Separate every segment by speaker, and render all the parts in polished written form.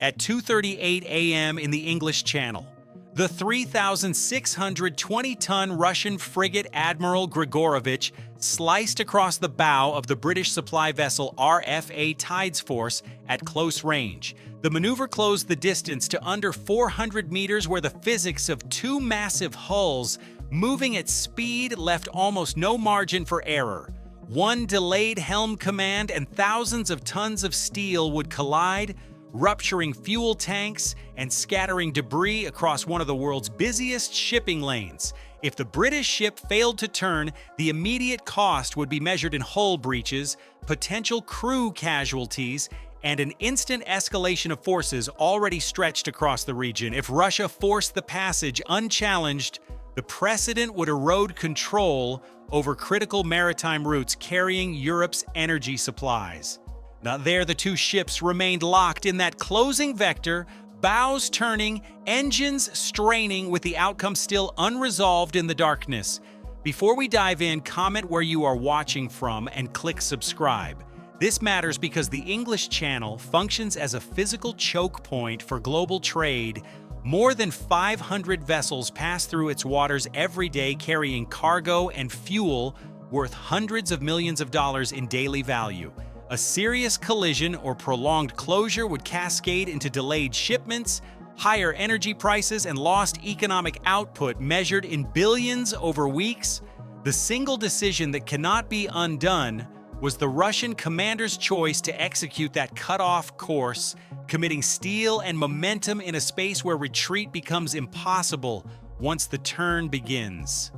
Speaker 1: At 2:38 a.m. in the English Channel, the 3,620-ton Russian frigate Admiral Grigorovich sliced across the bow of the British supply vessel RFA Tides Force at close range. The maneuver closed the distance to under 400 meters, where the physics of two massive hulls moving at speed left almost no margin for error. One delayed helm command and thousands of tons of steel would collide, rupturing fuel tanks and scattering debris across one of the world's busiest shipping lanes. If the British ship failed to turn, the immediate cost would be measured in hull breaches, potential crew casualties, and an instant escalation of forces already stretched across the region. If Russia forced the passage unchallenged, the precedent would erode control over critical maritime routes carrying Europe's energy supplies. Now there, the two ships remained locked in that closing vector, bows turning, engines straining, with the outcome still unresolved in the darkness. Before we dive in, comment where you are watching from and click subscribe. This matters because the English Channel functions as a physical choke point for global trade. More than 500 vessels pass through its waters every day, carrying cargo and fuel worth hundreds of millions of dollars in daily value. A serious collision or prolonged closure would cascade into delayed shipments, higher energy prices, and lost economic output measured in billions over weeks. The single decision that cannot be undone was the Russian commander's choice to execute that cut-off course, committing steel and momentum in a space where retreat becomes impossible once the turn begins.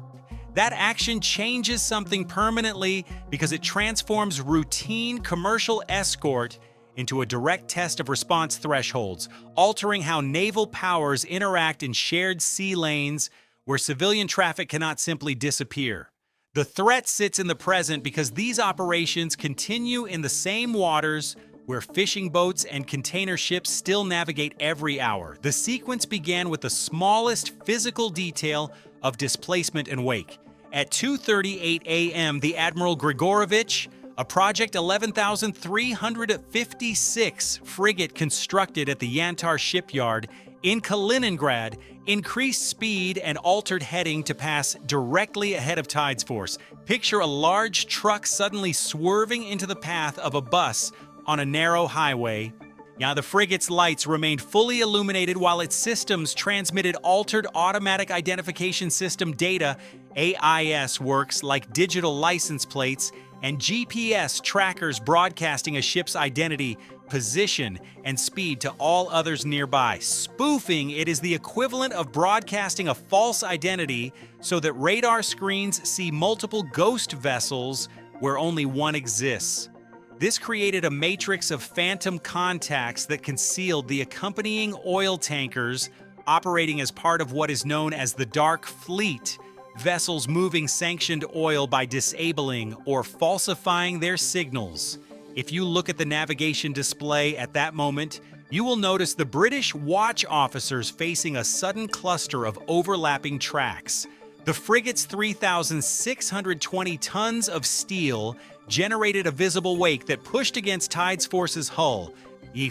Speaker 1: That action changes something permanently because it transforms routine commercial escort into a direct test of response thresholds, altering how naval powers interact in shared sea lanes where civilian traffic cannot simply disappear. The threat sits in the present because these operations continue in the same waters where fishing boats and container ships still navigate every hour. The sequence began with the smallest physical detail of displacement and wake. At 2:38 a.m., the Admiral Grigorovich, a Project 11,356 frigate constructed at the Yantar shipyard in Kaliningrad, increased speed and altered heading to pass directly ahead of Tides Force. Picture a large truck suddenly swerving into the path of a bus on a narrow highway. Now, the frigate's lights remained fully illuminated while its systems transmitted altered automatic identification system data. AIS works like digital license plates and GPS trackers, broadcasting a ship's identity, position, and speed to all others nearby. Spoofing it is the equivalent of broadcasting a false identity so that radar screens see multiple ghost vessels where only one exists. This created a matrix of phantom contacts that concealed the accompanying oil tankers operating as part of what is known as the Dark Fleet, vessels moving sanctioned oil by disabling or falsifying their signals. If you look at the navigation display at that moment, you will notice the British watch officers facing a sudden cluster of overlapping tracks. The frigate's 3,620 tons of steel generated a visible wake that pushed against Tides Force's hull,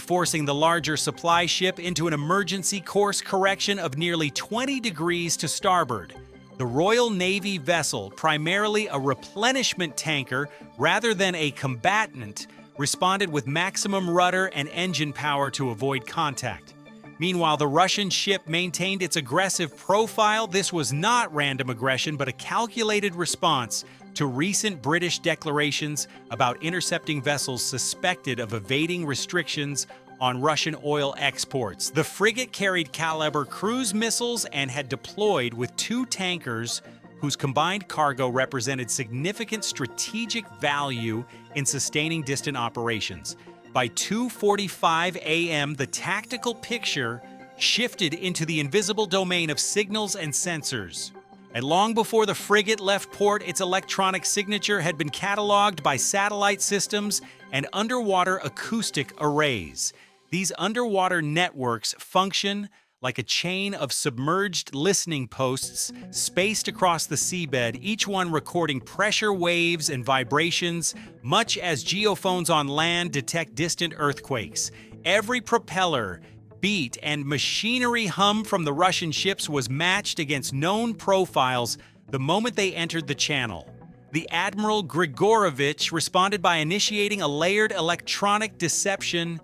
Speaker 1: forcing the larger supply ship into an emergency course correction of nearly 20 degrees to starboard. The Royal Navy vessel, primarily a replenishment tanker rather than a combatant, responded with maximum rudder and engine power to avoid contact. Meanwhile, the Russian ship maintained its aggressive profile. This was not random aggression, but a calculated response to recent British declarations about intercepting vessels suspected of evading restrictions on Russian oil exports. The frigate carried caliber cruise missiles and had deployed with two tankers whose combined cargo represented significant strategic value in sustaining distant operations. By 2:45 a.m., the tactical picture shifted into the invisible domain of signals and sensors. And long before the frigate left port, its electronic signature had been cataloged by satellite systems and underwater acoustic arrays. These underwater networks function like a chain of submerged listening posts spaced across the seabed, each one recording pressure waves and vibrations, much as geophones on land detect distant earthquakes. Every propeller, beat and machinery hum from the Russian ships was matched against known profiles the moment they entered the channel. The Admiral Grigorovich responded by initiating a layered electronic deception.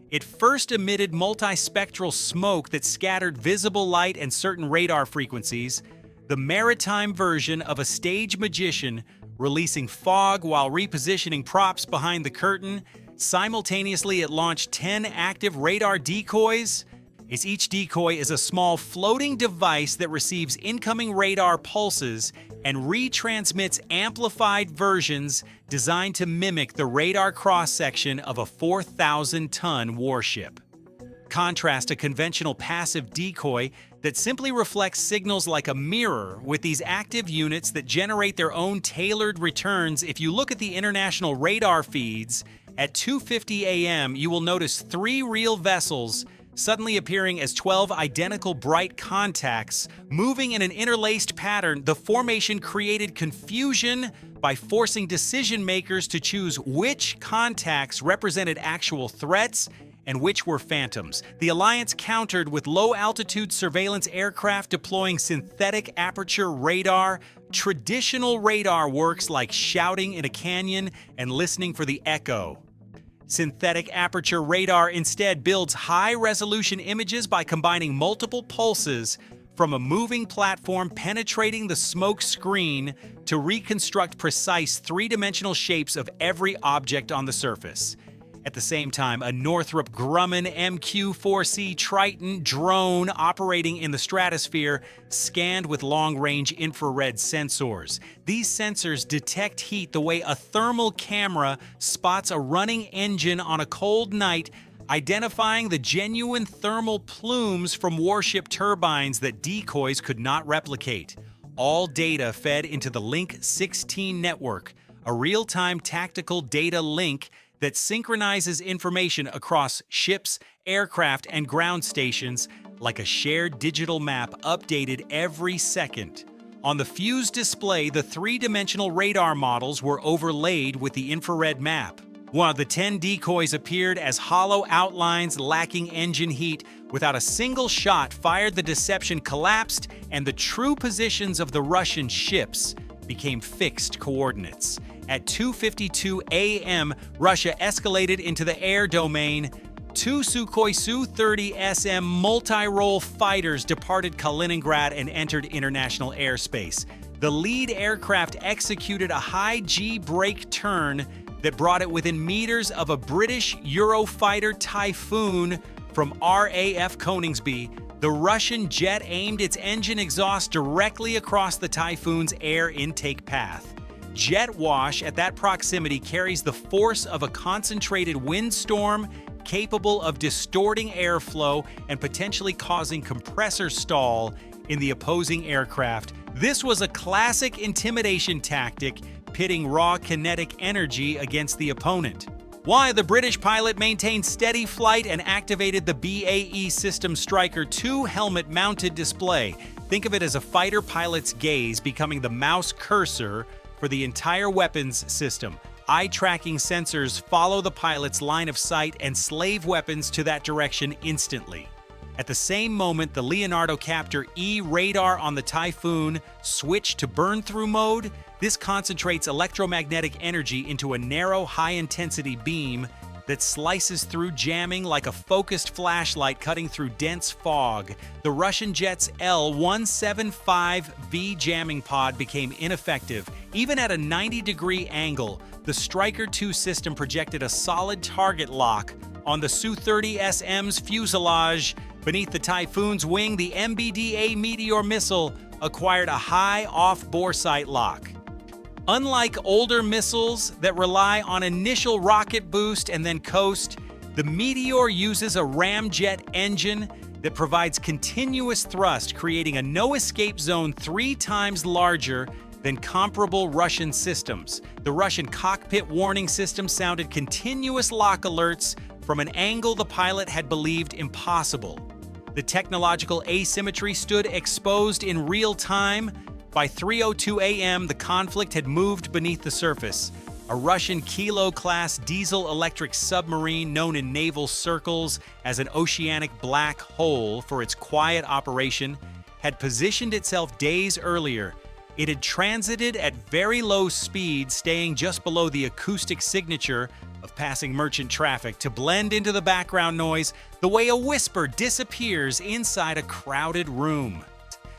Speaker 1: It first emitted multispectral smoke that scattered visible light and certain radar frequencies, the maritime version of a stage magician releasing fog while repositioning props behind the curtain. Simultaneously, it launched 10 active radar decoys. Each decoy is a small floating device that receives incoming radar pulses and retransmits amplified versions designed to mimic the radar cross-section of a 4,000-ton warship. Contrast a conventional passive decoy that simply reflects signals like a mirror with these active units that generate their own tailored returns. If you look at the international radar feeds, at 2:50 a.m. you will notice 3 real vessels suddenly appearing as 12 identical bright contacts, moving in an interlaced pattern. The formation created confusion by forcing decision-makers to choose which contacts represented actual threats and which were phantoms. The alliance countered with low-altitude surveillance aircraft deploying synthetic aperture radar. Traditional radar works like shouting in a canyon and listening for the echo. Synthetic aperture radar instead builds high-resolution images by combining multiple pulses from a moving platform penetrating the smoke screen to reconstruct precise 3-dimensional shapes of every object on the surface. At the same time, a Northrop Grumman MQ-4C Triton drone operating in the stratosphere scanned with long-range infrared sensors. These sensors detect heat the way a thermal camera spots a running engine on a cold night, identifying the genuine thermal plumes from warship turbines that decoys could not replicate. All data fed into the Link 16 network, a real-time tactical data link that synchronizes information across ships, aircraft, and ground stations like a shared digital map updated every second. On the fused display, the 3-dimensional radar models were overlaid with the infrared map. One of the 10 decoys appeared as hollow outlines lacking engine heat. Without a single shot fired, the deception collapsed, and the true positions of the Russian ships became fixed coordinates. At 2:52 a.m., Russia escalated into the air domain. 2 Sukhoi Su-30SM multi-role fighters departed Kaliningrad and entered international airspace. The lead aircraft executed a high G brake turn that brought it within meters of a British Eurofighter Typhoon from RAF Coningsby. The Russian jet aimed its engine exhaust directly across the Typhoon's air intake path. Jet wash at that proximity carries the force of a concentrated windstorm capable of distorting airflow and potentially causing compressor stall in the opposing aircraft. This was a classic intimidation tactic, pitting raw kinetic energy against the opponent. While the British pilot maintained steady flight and activated the BAE System Striker 2 helmet-mounted display. Think of it as a fighter pilot's gaze becoming the mouse cursor for the entire weapons system. Eye-tracking sensors follow the pilot's line of sight and slave weapons to that direction instantly. At the same moment, the Leonardo Captor E radar on the Typhoon switched to burn-through mode. This concentrates electromagnetic energy into a narrow, high-intensity beam that slices through jamming like a focused flashlight cutting through dense fog. The Russian jet's L-175V jamming pod became ineffective. Even at a 90-degree angle, the Striker 2 system projected a solid target lock on the Su-30SM's fuselage. Beneath the Typhoon's wing, the MBDA Meteor missile acquired a high off-bore sight lock. Unlike older missiles that rely on initial rocket boost and then coast, the Meteor uses a ramjet engine that provides continuous thrust, creating a no-escape zone 3 times larger than comparable Russian systems. The Russian cockpit warning system sounded continuous lock alerts from an angle the pilot had believed impossible. The technological asymmetry stood exposed in real time. By 3:02 a.m., the conflict had moved beneath the surface. A Russian Kilo-class diesel-electric submarine known in naval circles as an oceanic black hole for its quiet operation had positioned itself days earlier. It had transited at very low speed, staying just below the acoustic signature of passing merchant traffic to blend into the background noise the way a whisper disappears inside a crowded room.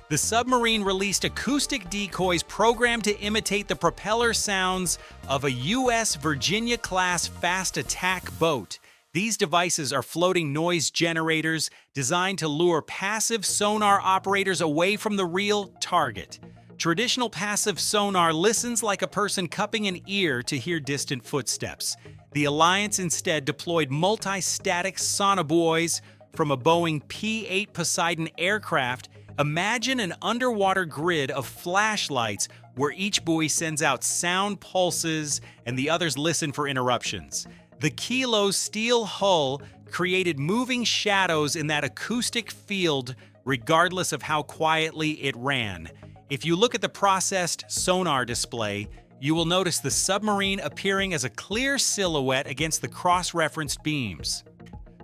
Speaker 1: The submarine released acoustic decoys programmed to imitate the propeller sounds of a U.S. Virginia-class fast attack boat. These devices are floating noise generators designed to lure passive sonar operators away from the real target. Traditional passive sonar listens like a person cupping an ear to hear distant footsteps. The Alliance instead deployed multi-static sonobuoys from a Boeing P-8 Poseidon aircraft. Imagine an underwater grid of flashlights where each buoy sends out sound pulses and the others listen for interruptions. The Kilo's steel hull created moving shadows in that acoustic field regardless of how quietly it ran. If you look at the processed sonar display, you will notice the submarine appearing as a clear silhouette against the cross-referenced beams.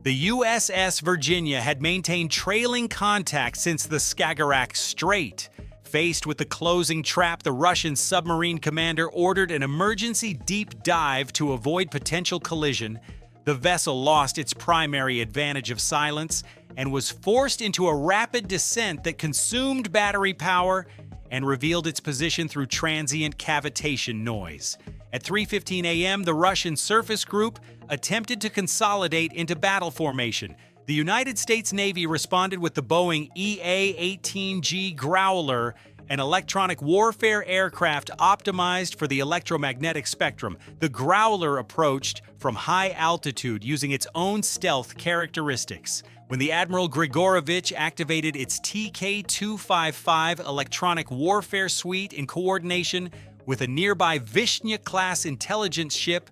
Speaker 1: The USS Virginia had maintained trailing contact since the Skagerrak Strait. Faced with the closing trap, the Russian submarine commander ordered an emergency deep dive to avoid potential collision. The vessel lost its primary advantage of silence and was forced into a rapid descent that consumed battery power and revealed its position through transient cavitation noise. At 3:15 a.m., the Russian surface group attempted to consolidate into battle formation. The United States Navy responded with the Boeing EA-18G Growler, an electronic warfare aircraft optimized for the electromagnetic spectrum. The Growler approached from high altitude using its own stealth characteristics. When the Admiral Grigorovich activated its TK-255 electronic warfare suite in coordination with a nearby Vishnya-class intelligence ship,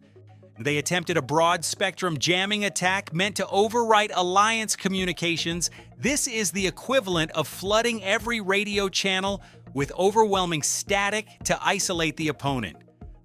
Speaker 1: they attempted a broad-spectrum jamming attack meant to overwrite Alliance communications. This is the equivalent of flooding every radio channel with overwhelming static to isolate the opponent.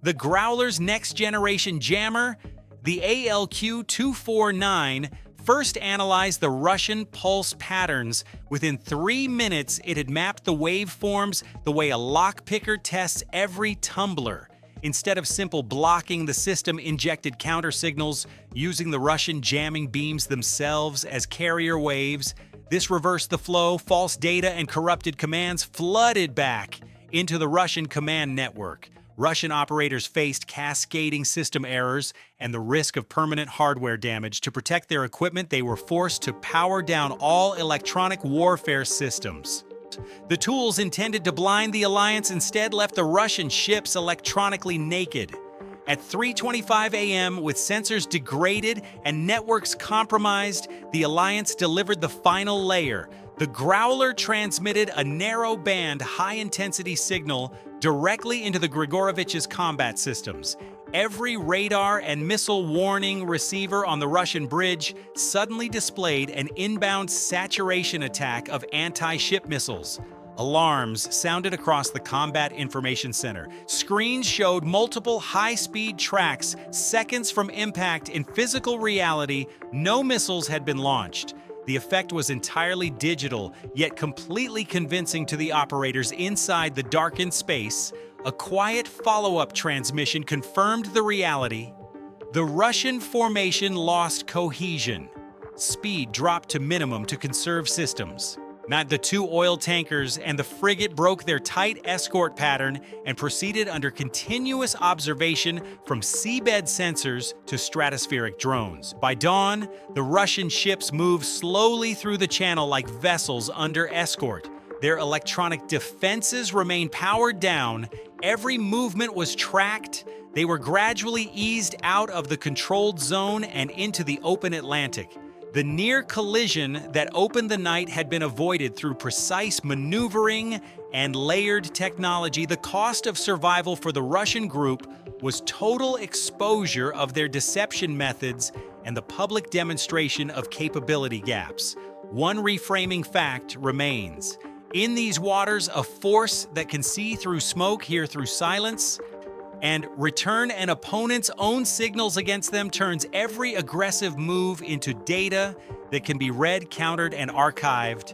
Speaker 1: The Growler's next-generation jammer, the ALQ-249, first analyzed the Russian pulse patterns. Within 3 minutes, it had mapped the waveforms the way a lockpicker tests every tumbler. Instead of simple blocking, the system injected countersignals using the Russian jamming beams themselves as carrier waves. This reversed the flow. False data and corrupted commands flooded back into the Russian command network. Russian operators faced cascading system errors and the risk of permanent hardware damage. To protect their equipment, they were forced to power down all electronic warfare systems. The tools intended to blind the Alliance instead left the Russian ships electronically naked. At 3:25 a.m., with sensors degraded and networks compromised, the Alliance delivered the final layer. The Growler transmitted a narrow-band, high-intensity signal directly into the Grigorovich's combat systems. Every radar and missile warning receiver on the Russian bridge suddenly displayed an inbound saturation attack of anti-ship missiles. Alarms sounded across the Combat Information Center. Screens showed multiple high-speed tracks seconds from impact. In physical reality, no missiles had been launched. The effect was entirely digital, yet completely convincing to the operators inside the darkened space. A quiet follow-up transmission confirmed the reality. The Russian formation lost cohesion. Speed dropped to minimum to conserve systems. The two oil tankers and the frigate broke their tight escort pattern and proceeded under continuous observation from seabed sensors to stratospheric drones. By dawn, the Russian ships moved slowly through the channel like vessels under escort. Their electronic defenses remained powered down. Every movement was tracked. They were gradually eased out of the controlled zone and into the open Atlantic. The near collision that opened the night had been avoided through precise maneuvering and layered technology. The cost of survival for the Russian group was total exposure of their deception methods and the public demonstration of capability gaps. One reframing fact remains. In these waters, a force that can see through smoke, hear through silence, and return an opponent's own signals against them turns every aggressive move into data that can be read, countered, and archived